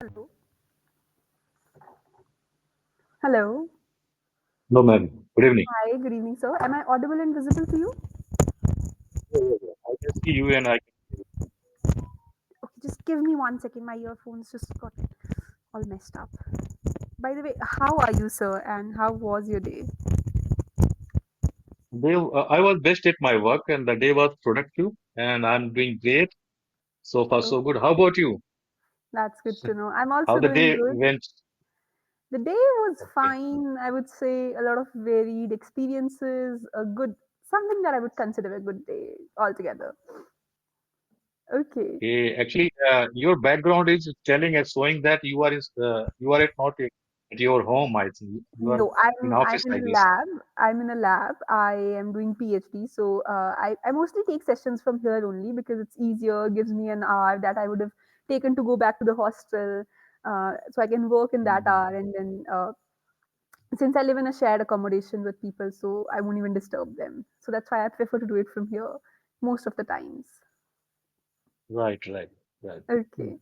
Hello. Hello. No, ma'am. Good evening. Hi, good evening, sir. Am I audible and visible to you? Yeah, yeah, yeah. I can see you and I can hear you. Okay, just give me 1 second. My earphones just got all messed up. By the way, how are you, sir? And how was your day? I was best at my work and the day was productive and I'm doing great. So far, Oh, so good. How about you? that's good to know. I'm How also the doing day good. went? The day was Okay. fine. I would say a lot of varied experiences, a good, something that I would consider a good day altogether. Okay. Actually, your background is telling us, showing that you are at not at your home, I think. You are No, in I'm office, in I a guess. lab. I'm in a lab. I am doing PhD, so I mostly take sessions from here only because it's easier. Gives me an hour that I would have taken to go back to the hostel, so I can work in that Mhm. hour. And then since I live in a shared accommodation with people, so I won't even disturb them. So that's why I prefer to do it from here most of the times. Right, right, right. Okay.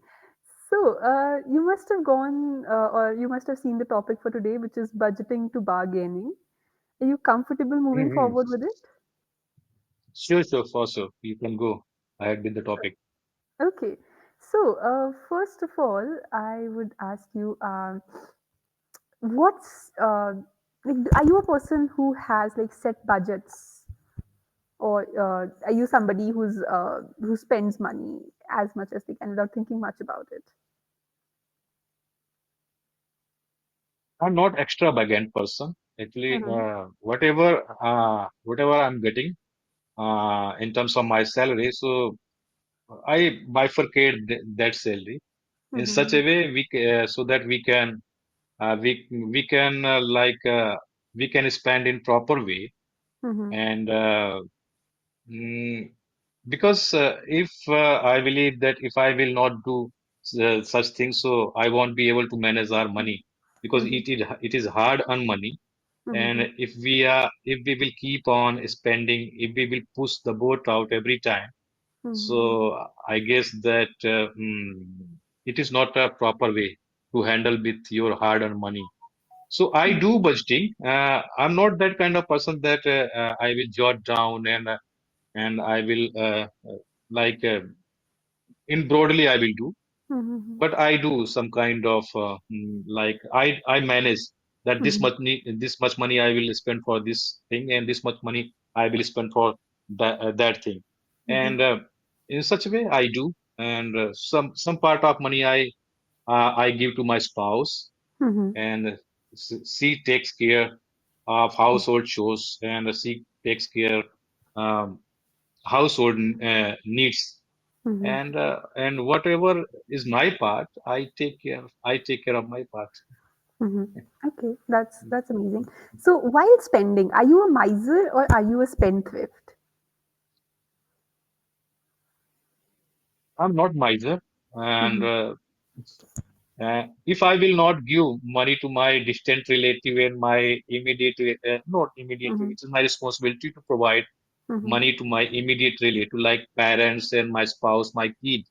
So, you must have gone, or you must have seen the topic for today, which is budgeting to bargaining. Are you comfortable moving Mm-hmm. forward with it? Sure, sure, for sure. You can go ahead with the topic. Okay. So, first of all, I would ask you, what's like, are you a person who has like set budgets, or are you somebody who spends money as much as they can without thinking much about it? I'm not extravagant person. Actually, Mm-hmm. whatever I'm getting, in terms of my salary. So I bifurcate that salary in such Mm-hmm. a way so that we can we can spend in proper way Mm-hmm. and mm, because if I believe that if I will not do such things, so I won't be able to manage our money because Mm-hmm. it is hard earned money. And Mm-hmm. if we will keep on spending, if we will push the boat out every time, Mm-hmm. so I guess that it is not a proper way to handle with your hard-earned money. So I do budgeting. I'm not that kind of person that I will jot down and I will like in broadly I will do, Mm-hmm. but I do some kind of like I manage that Mm-hmm. this much money I will spend for this thing and this much money I will spend for that thing, Mm-hmm. and in such a way I do, and some part of money I give to my spouse, Mm-hmm. and she takes care of household chores, and she takes care um, household needs, Mm-hmm. and whatever is my part I take care of my part. Mhm. Okay, that's amazing. So while spending, are you a miser or are you a spendthrift? I'm not miser, and Mhm. if I will not give money to my distant relative and my immediate not immediate, Mhm. it is my responsibility to provide Mhm. money to my immediate relative like parents and my spouse, my kid.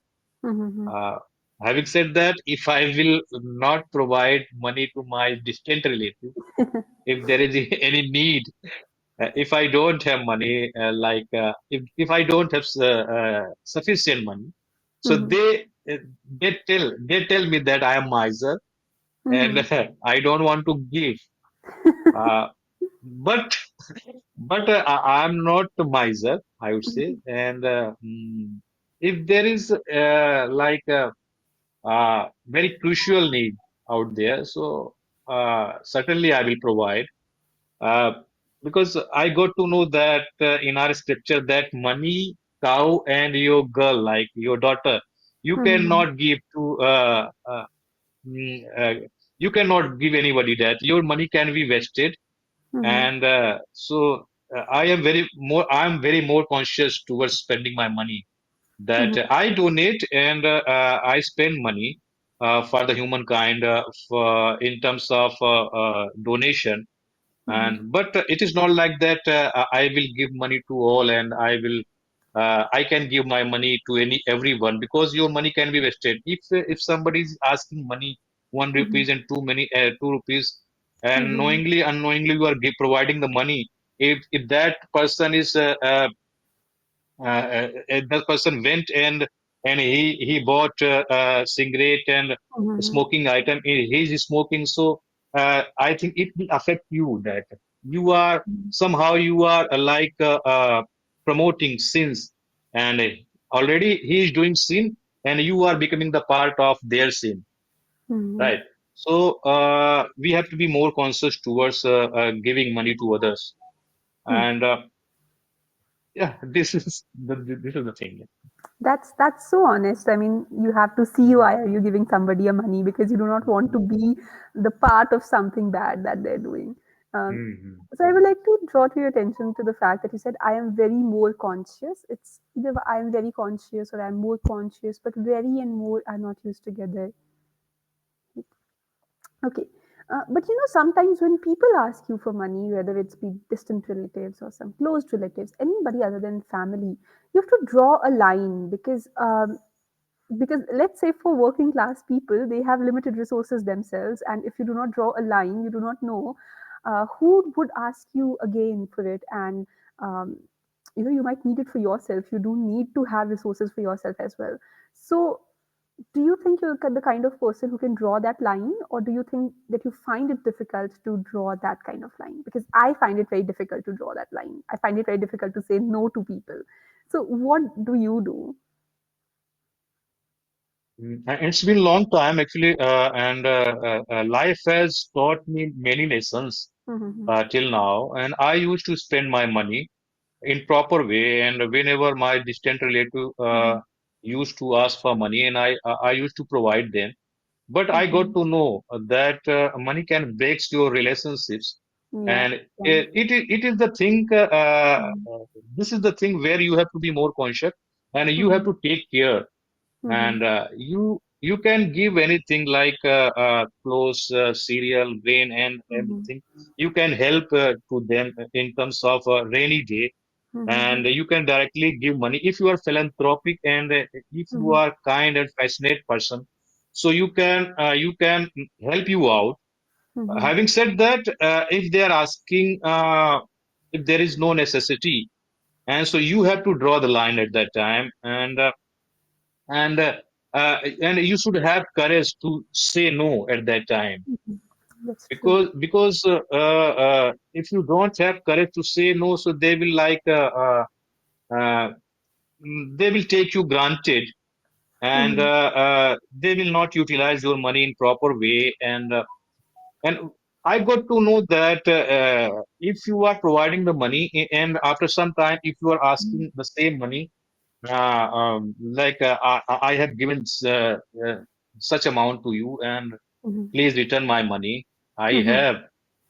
Mhm. uh, Having said that, if I will not provide money to my distant relative, if there is any need, if I don't have money, if I don't have sufficient money, so Mhm. uh, they tell me that I am miser and Mhm. I don't want to give. Uh, but I'm not a miser, I would say. Mhm. And if there is very crucial need out there, so certainly I will provide. Uh, because I got to know that in our scripture that money, cow, and your girl, like your daughter, you Mhm. cannot give to mm, uh, you cannot give anybody that. Your money can be vested, Mhm. and I am very more conscious towards spending my money. That Mhm. I donate and I spend money for the humankind in terms of donation, Mhm. and but it is not like that I will give money to all and I will I can give my money to everyone, because your money can be wasted. If somebody is asking money, one Mhm. rupees and 2 rupees, and Mhm. knowingly unknowingly you are providing the money. If that person is that person went and he bought cigarette and Mhm. smoking item. He's smoking, so I think it will affect you, that you are Mhm. somehow you are promoting sins, and already he is doing sin, and you are becoming the part of their sin, Mhm. right? So we have to be more conscious towards giving money to others, Hmm. and yeah, this is the thing. That's so honest. I mean, you have to see why are you giving somebody a money because you do not want to be the part of something bad that they're doing. Um, Mhm. so I would like to draw to your attention to the fact that you said I am very more conscious. It's either I am very conscious or I'm more conscious, but very and more are not used together. Okay. But sometimes when people ask you for money, whether it's be distant relatives or some close relatives, anybody other than family, you have to draw a line because let's say for working class people, they have limited resources themselves, and if you do not draw a line, you do not know who would ask you again for it, and um, you might need it for yourself. You do need to have resources for yourself as well. So do you think you're the kind of person who can draw that line, or do you think that you find it difficult to draw that kind of line? Because I find it very difficult to draw that line. I find it very difficult to say no to people. So what do you do? And it's been a long time actually, and life has taught me many lessons Mm-hmm. till now. And I used to spend my money in proper way, and whenever my distant relative used to ask for money, and I used to provide them. But I got Mm-hmm. to know that money can break your relationships, Yeah. and Yeah. it is the thing. Mm-hmm. This is the thing where you have to be more conscious, and you have Mm-hmm. to take care, Mm-hmm. and you can give anything like clothes, cereal, grain, and Mm-hmm. everything. You can help to them in terms of a rainy day, Mm-hmm. and you can directly give money if you are philanthropic, and if you Mm-hmm. are kind and passionate person, so you can help you out. Mm-hmm. Having said that, if they are asking, if there is no necessity, and so you have to draw the line at that time, and and you should have courage to say no at that time, Mm-hmm. That's true. because if you don't have courage to say no, so they will uh, they will take you granted, and Mm-hmm. they will not utilize your money in proper way, and I got to know that if you are providing the money, and after some time if you are asking the same money, I have given such amount to you, and Mm-hmm. please return my money. I Mm-hmm. have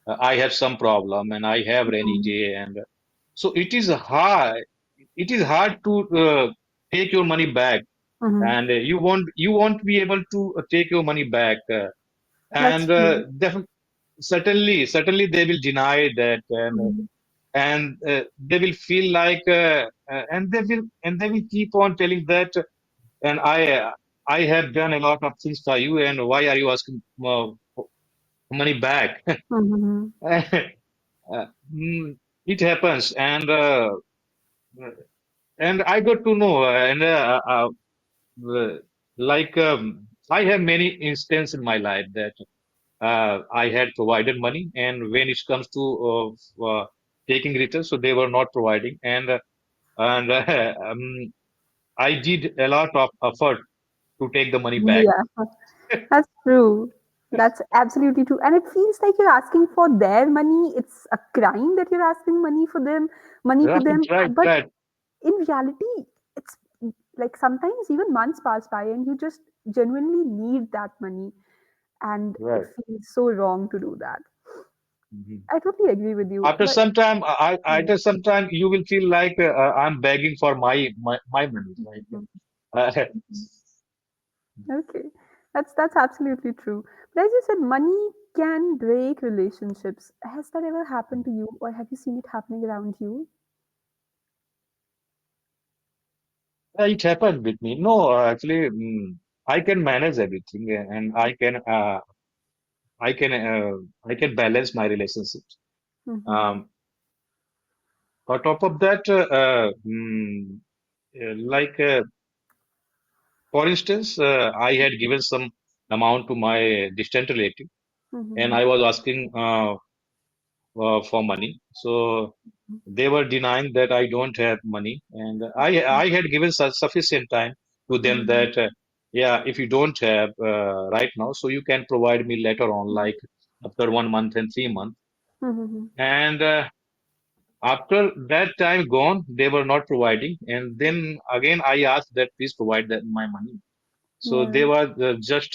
I have some problem, and I have rainy day, and so it is hard to take your money back, Mm-hmm. and you won't be able to take your money back, That's and true. certainly they will deny that, Mm-hmm. and they will feel like and they will keep on telling that, and I have done a lot of things for you, and why are you asking money back? Mm-hmm. It happens, and I got to know, uh, like I have many instances in my life that I had provided money, and when it comes to taking returns, so they were not providing, and I did a lot of effort to take the money back. Yeah. That's true. That's absolutely true. And it feels like you're asking for their money. It's a crime that you're asking money to Right, them. right, But right, in reality, it's like sometimes even months pass by and you just genuinely need that money. And it right. feels so wrong to do that. Mhm. I totally agree with you. After But some time, mm, after some time, you will feel like I'm begging for my money. Like, mhm, uh, mhm. Okay, that's absolutely true. But as you said, money can break relationships. Has that ever happened to you, or have you seen it happening around you? It happened with me. No, actually, I can manage everything, and I can, I can balance my relationships. Mhm, Um, on top of that, like for instance, I had given some amount to my distant relative, and mhm, I was asking for money. So they were denying that I don't have money, and I had given sufficient time to them mhm, that yeah, if you don't have right now, so you can provide me later on, like after 1 month and 3 months. mhm, And after that time gone, they were not providing, and then again I asked that please provide that my money. So yeah. they were just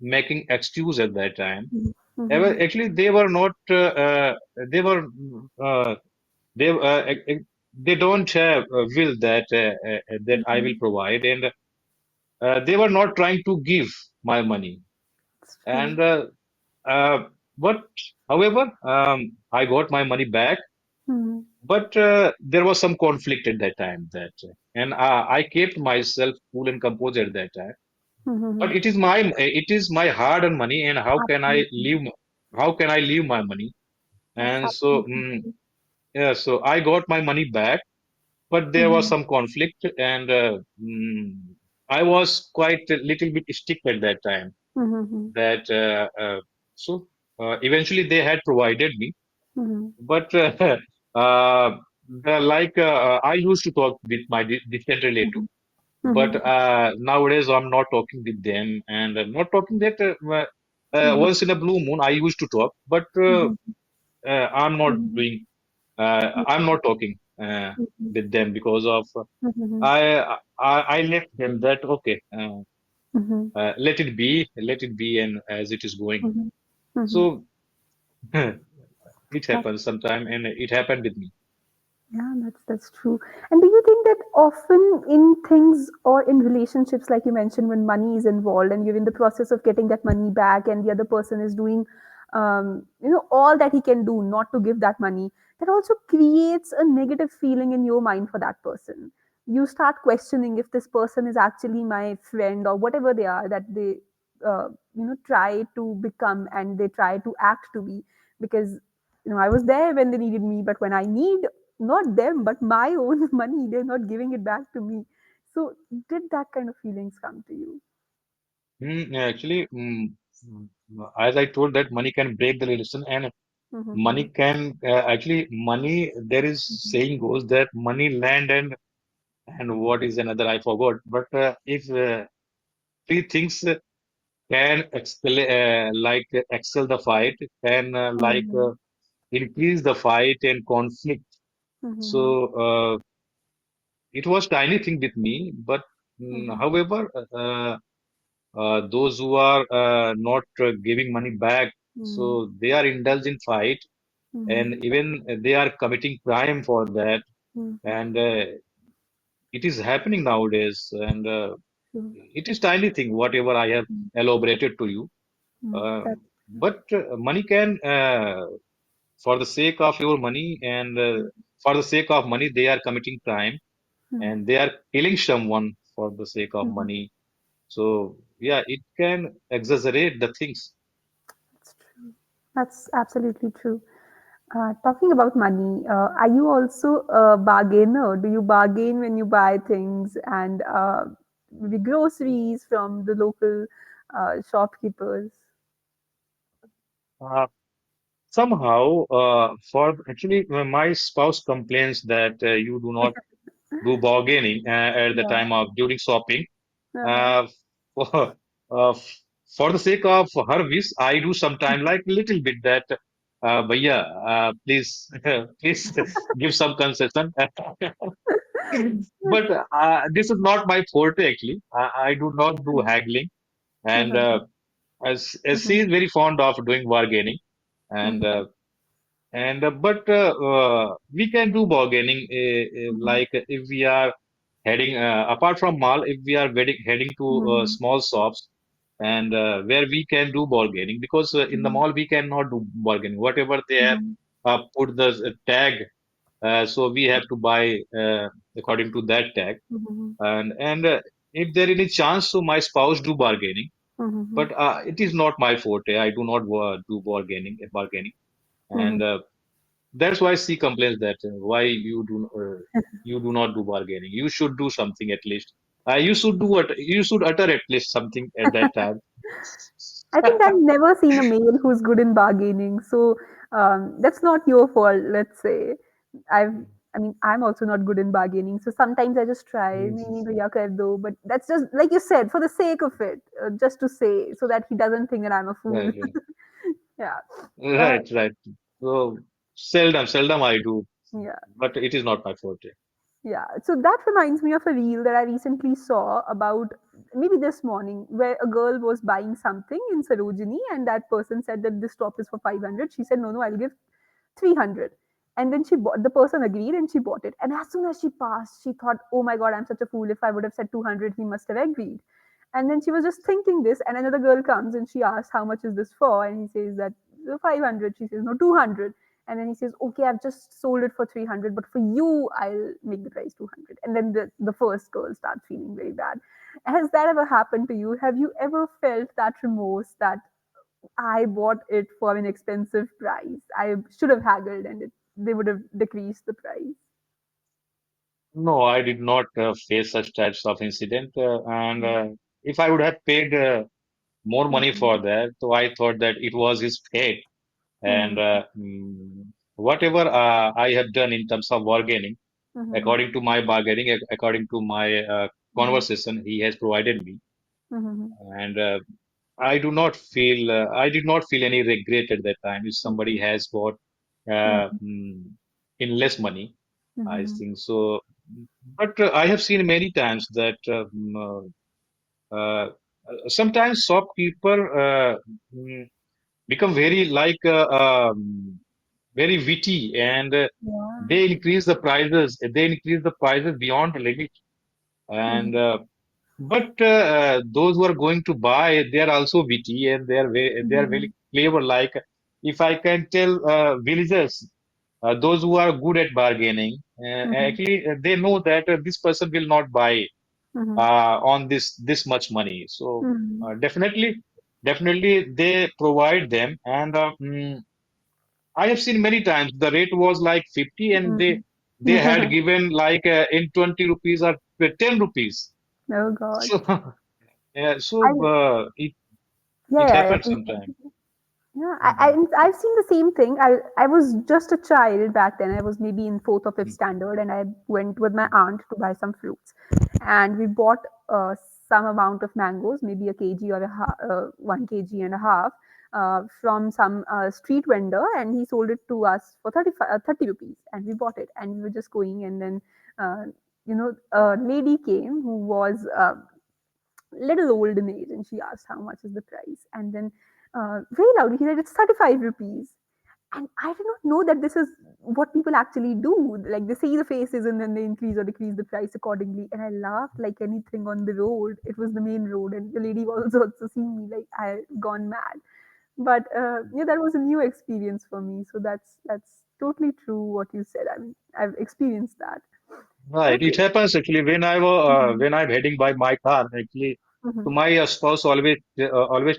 making excuse at that time. Mhm, mhm, Actually, they were not. They were. Uh, they they don't have a will that that I will mhm. provide, and they were not trying to give my money. It's true. And uh, but however, I got my money back, Mhm, but there was some conflict at that time. That and I kept myself cool and composed at that time. But mhm. it is my hard-earned money, and how can I Absolutely. leave? How can I leave my money? That's And so, absolutely true. yeah, so I got my money back, but there was Mhm, some conflict, and I was quite a little bit stick at that time. mhm, That so eventually they had provided me, mhm, but I used to talk with my distant relative, mhm, but mhm, nowadays I'm not talking with them, and I'm not talking that mhm, once in a blue moon I used to talk, but mhm, I'm not mhm, doing. I'm not talking mhm, with them because of mhm, I left them that okay, mhm, let it be, and as it is going. mhm, mhm. So it happens sometime, and it happened with me. Yeah, that's true. And do you think that often in things or in relationships, like you mentioned, when money is involved and you're in the process of getting that money back, and the other person is doing, all that he can do not to give that money, that also creates a negative feeling in your mind for that person. You start questioning if this person is actually my friend or whatever they are that they, try to become and they try to act to be, because I was there when they needed me, but when I need not them but my own money, they're not giving it back to me. So did that kind of feelings come to you? Actually, as I told that money can break the relation, and money Mm-hmm. can actually money. There is saying goes that money, land, and what is another I forgot. But if three things can excel the fight, can Mm-hmm. increase the fight and conflict. So Mm-hmm. it was tiny thing with me, but however, those who are not giving money back, Mm-hmm. so they are indulged in fight, and Mm-hmm. even they are committing crime for that, and it is happening nowadays, and True. it is tiny thing, whatever I have elaborated to you. That. But money can, for the sake of your money, and for the sake of money, they are committing crime, Mm-hmm. and they are killing someone for the sake of Mm-hmm. money. So yeah, it can exaggerate the things. That's true. That's absolutely true. Talking about money, are you also a bargainer? Do you bargain when you buy things and maybe groceries from the local shopkeepers? Uh, Somehow, for actually, my spouse complains that you do not do bargaining at the Yeah. time of during shopping. Uh-huh. Uh, for, for the sake of her wish, I do sometime like little bit that, Bhaiya, please, please give some concession. But this is not my forte actually. I do not do haggling, and Uh-huh. as she Mhm, is very fond of doing bargaining, and mhm, but we can do bargaining mhm, like if we are heading apart from mall, if we are heading to mhm, small shops, and where we can do bargaining, because in the mhm, mall we cannot do bargaining, whatever they have mhm, put the tag, So we have to buy according to that tag. Mhm. And if there any chance, so my spouse do bargaining, Mhm. but it is not my forte. I do not do bargaining, Mhm. and that's why she complains that why you do not do bargaining. You should do something at least. You should do what you should utter at least something at that time. I think I've never seen a male who's good in bargaining, so that's not your fault. Let's say I've. I mean, I'm also not good in bargaining, so sometimes I just try, "नहीं नहीं भैया कर दो," but that's just like you said, for the sake of it, just to say, so that he doesn't think that I'm a fool. Right, right, Yeah, uh, right, right. So seldom I do, yeah. but it is not my forte. Yeah, so that reminds me of a reel that I recently saw about maybe this morning, where a girl was buying something in Sarojini, and that person said that this top is for 500. She said, no, no, I'll give 300. And then the person agreed and she bought it. And as soon as she passed, she thought, oh my God, I'm such a fool. If I would have said 200, he must have agreed. And then she was just thinking this, and another girl comes and she asks, how much is this for? And he says that 500. She says, no, 200. And then he says, okay, I've just sold it for 300, but for you, I'll make the price 200. And then the first girl starts feeling very bad. Has that ever happened to you? Have you ever felt that remorse that I bought it for an expensive price? I should have haggled and they would have decreased the price. No, I did not face such types of incident. And Mm. if I would have paid more money Mhm. for that, so I thought that it was his fate. And Mhm. whatever I have done in terms of bargaining, Mhm. according to my bargaining, according to my Mhm. conversation, he has provided me. Mhm. And I did not feel any regret at that time. If somebody Mhm. has bought uh, Mhm. mm, in less money, I Mhm. think so. But I have seen many times that sometimes shopkeeper mm, become very like very witty, and Yeah. they increase the prices. They increase the prices beyond the limit, and Mhm. those who are going to buy, they are also witty, and they are very Mhm. clever. Like if I can tell villagers, those who are good at bargaining, Mhm. actually they know that this person will not buy Mhm. on this much money. So Mhm. definitely they provide them, and I have seen many times the rate was like 50, and Mhm. they had given like in 20 rupees or 10 rupees. Oh God. So yeah, I so yeah, it yeah, yeah, happens please sometimes. continue. Yeah, Mhm. I've seen the same thing. I was just a child back then. I was maybe in fourth or fifth Mhm. standard, and I went with my aunt to buy some fruits, and we bought some amount of mangoes, maybe a kg or 1 kg and a half, from some street vendor, and he sold it to us for 30 rupees, and we bought it, and we were just going, and then uh, a lady came who was little old in age, and she asked how much is the price, and then very loudly he said it's 35 rupees. And I did not know that this is what people actually do. Like they see the faces and then they increase or decrease the price accordingly. And I laughed like anything on the road. It was the main road, and the lady was also seeing me like I had gone mad. But yeah, that was a new experience for me. So that's totally true what you said. I mean, I've experienced that. Right, it Okay. happens actually Mhm. when I'm heading by my car. Actually, so Mhm. my spouse always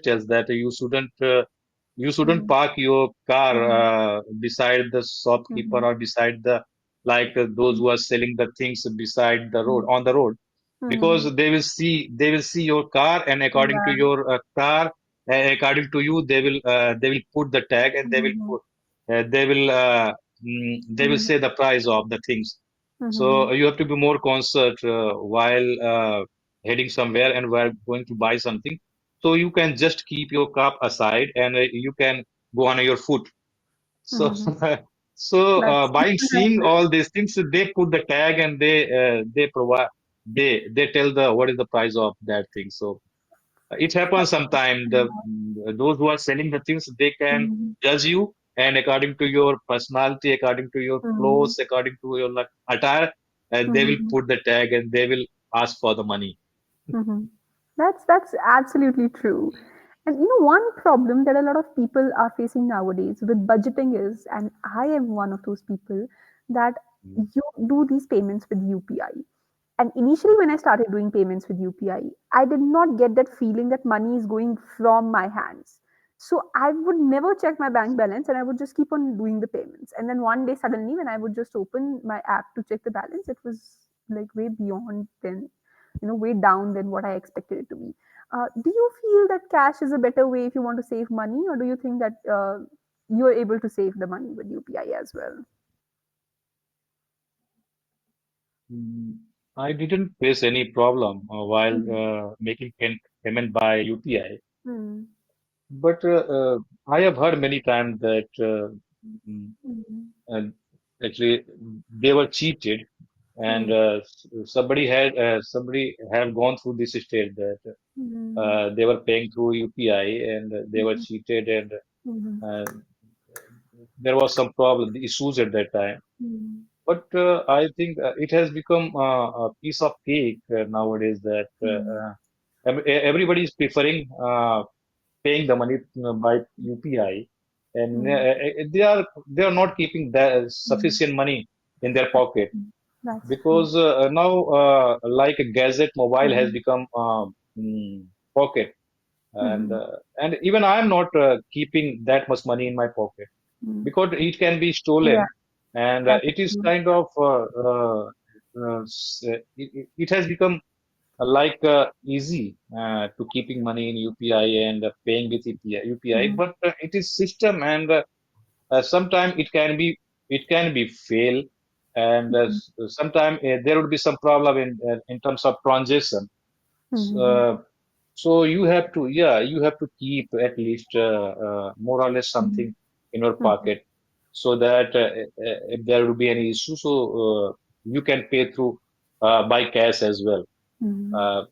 tells that you shouldn't Mhm. park your car Mhm. beside the shopkeeper Mhm. or beside the like those Mhm. who are selling the things beside the road Mhm. on the road, because Mhm. they will see your car, and according to Yeah. your car, according to you, they will put the tag, and Mhm. they will Mhm. say the price of the things. So Mhm. you have to be more concerned while heading somewhere and while going to buy something. So you can just keep your cup aside, and you can go on your foot. So Mhm. so That's by seeing all these things, they put the tag, and they provide they tell the what is the price of that thing. So it happens sometimes. Those who are selling the things, they can Mhm. judge you, and according to your personality, according to your Mhm. clothes, according to your like, attire, they will Mhm. put the tag, and they will ask for the money. Mhm. That's absolutely true. And one problem that a lot of people are facing nowadays with budgeting is, and I am one of those people, that mm, you do these payments with UPI. And initially, when I started doing payments with UPI, I did not get that feeling that money is going from my hands. So I would never check my bank balance and I would just keep on doing the payments. And then one day, suddenly, when I would just open my app to check the balance, it was like way beyond than, way down than what I expected it to be. Do you feel that cash is a better way if you want to save money, or do you think that you're able to save the money with UPI as well? mm. I didn't face any problem while Mm-hmm. making payment by UPI. Mm-hmm. But I have heard many times that mm, uh, actually they were cheated, and somebody have gone through this stage that Mm-hmm. they were paying through UPI and they were Mm-hmm. cheated, and Mm-hmm. uh, there was some problem, issues at that time. Mm-hmm. But I think it has become a piece of cake nowadays that Mm, everybody is preferring paying the money by UPI, and mm, they are not keeping that mm. sufficient money in their pocket, Mm. That's true. because now like a gadget mobile has Mhm, become pocket, and mhm, uh, and even I am not keeping that much money in my pocket mm. because it can be Yeah, stolen, and that's it is true. kind of it has become like easy to keeping money in UPI and paying with UPI, Mhm, but it is system, and sometimes it can be fail, and mhm, sometimes there would be some problem in terms of transaction. mhm, Uh, so you have to keep at least more or less mhm, something in your mhm, pocket, so that if there will be any issue, so you can pay through by cash as well. mhm. Uh,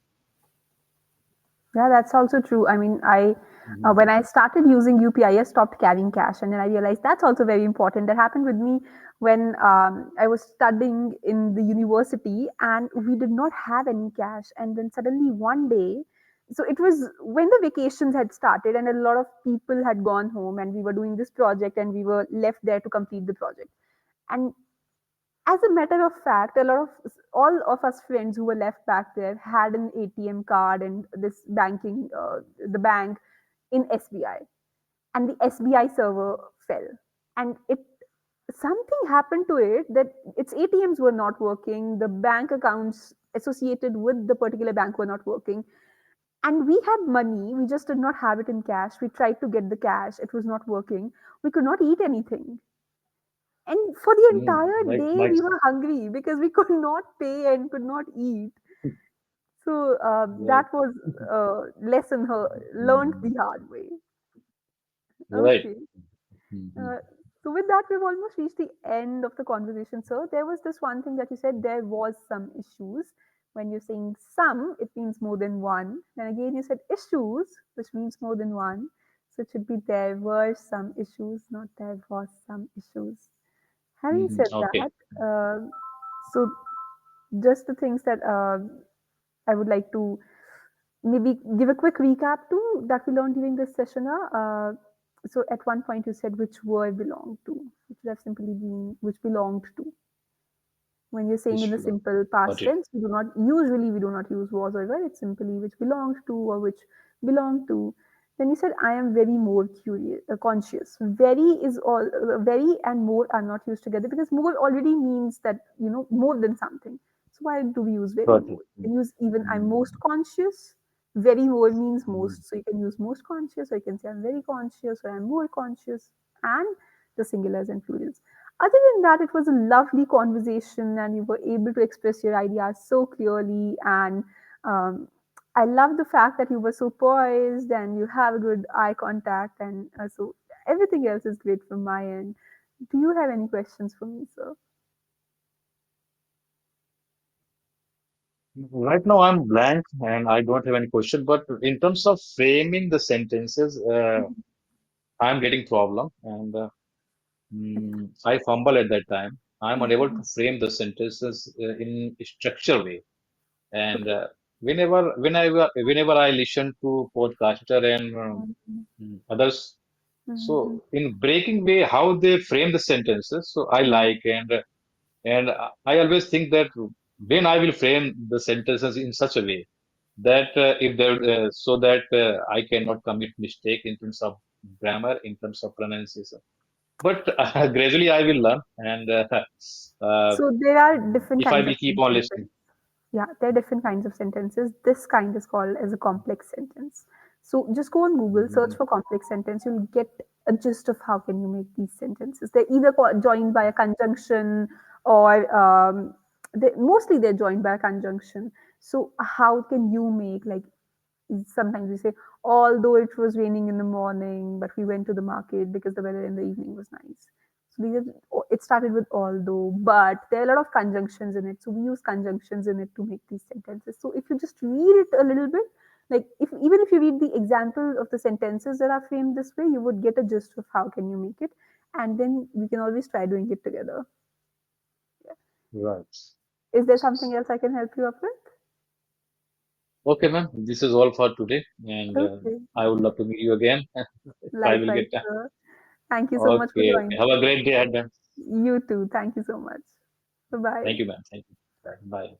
Yeah, that's also true. I mean, I mhm. when I started using UPI, I stopped carrying cash, and then I realized that's also very important. That happened with me when I was studying in the university, and we did not have any cash. And then suddenly one day, so it was when the vacations had started, and a lot of people had gone home, and we were doing this project, and we were left there to complete the project. And as a matter of fact, a lot of all of us friends who were left back there had an ATM card and this banking, the bank in SBI, and the SBI server fell, and it something happened to it that its ATMs were not working, the bank accounts associated with the particular bank were not working, and we had money, we just did not have it in cash. We tried to get the cash, it was not working. We could not eat anything, and for the entire Like day, my we were hungry because we could not pay and could not eat. So right. that was lesson learned Mhm. the hard way. Right. Okay. Mhm. Uh, so with that, we've almost reached the end of the conversation. So there was this one thing that you said there was some issues. When you're saying some, it means more than one. Then again, you said issues, which means more than one. So it should be there were some issues, not there was some issues. Having Mhm. said Okay. that, so just the things that I would like to maybe give a quick recap to that we learned during this session. So at one point you said which word belonged to, which would have simply been which belonged to. When you're saying in the Issue. simple Got past it. tense, we do not use was or were. It's simply which belongs to or which belong to. Then you said I am very more curious, conscious. Very is all very and more are not used together because more already means that more than something. So why do we use very Got it. more? You can use even I'm Mhm. most conscious. Very more means Mhm. most, so you can use most conscious, or you can say I'm very conscious or I'm more conscious, and the singulars and plurals. Other than that, it was a lovely conversation, and you were able to express your ideas so clearly. And um, I love the fact that you were so poised and you have a good eye contact. And so everything else is great from my end. Do you have any questions for me, sir? Right now, I'm blank and I don't have any question. But in terms of framing the sentences, Mhm. I'm getting problem, and I fumble at that time. I'm unable to Mhm. frame the sentences in a structure way. And Okay. whenever I listen to podcaster and Mhm. others, Mhm. so in breaking way how they frame the sentences, so I Mhm. like, and And I always think that when I will frame the sentences in such a way that if there, so that I cannot commit mistake in terms of grammar, in terms of pronunciation. But gradually I will learn, and So there are different if I kinds will of keep on sentences. listening. Yeah, there are different kinds of sentences. This kind is called as a complex sentence. So just go on Google, search Mhm. for complex sentence. You'll get a gist of how can you make these sentences. They're either joined by a conjunction or mostly they're joined by a conjunction. So how can you make like sometimes we say, although it was raining in the morning, but we went to the market because the weather in the evening was nice. So these are, it started with although, but there are a lot of conjunctions in it. So we use conjunctions in it to make these sentences. So if you just read it a little bit, like if even if you read the example of the sentences that are framed this way, you would get a gist of how can you make it, and then we can always try doing it together. Right. Is there something else I can help you up with? Okay, ma'am. This is all for today, and Okay, I would love to meet you again if I will likewise, get time. sir. Thank you so much for Okay. Okay. joining. Have a great day, Adam. You too. Thank you so much. Bye bye. Thank you, ma'am. Thank you. Bye. Bye.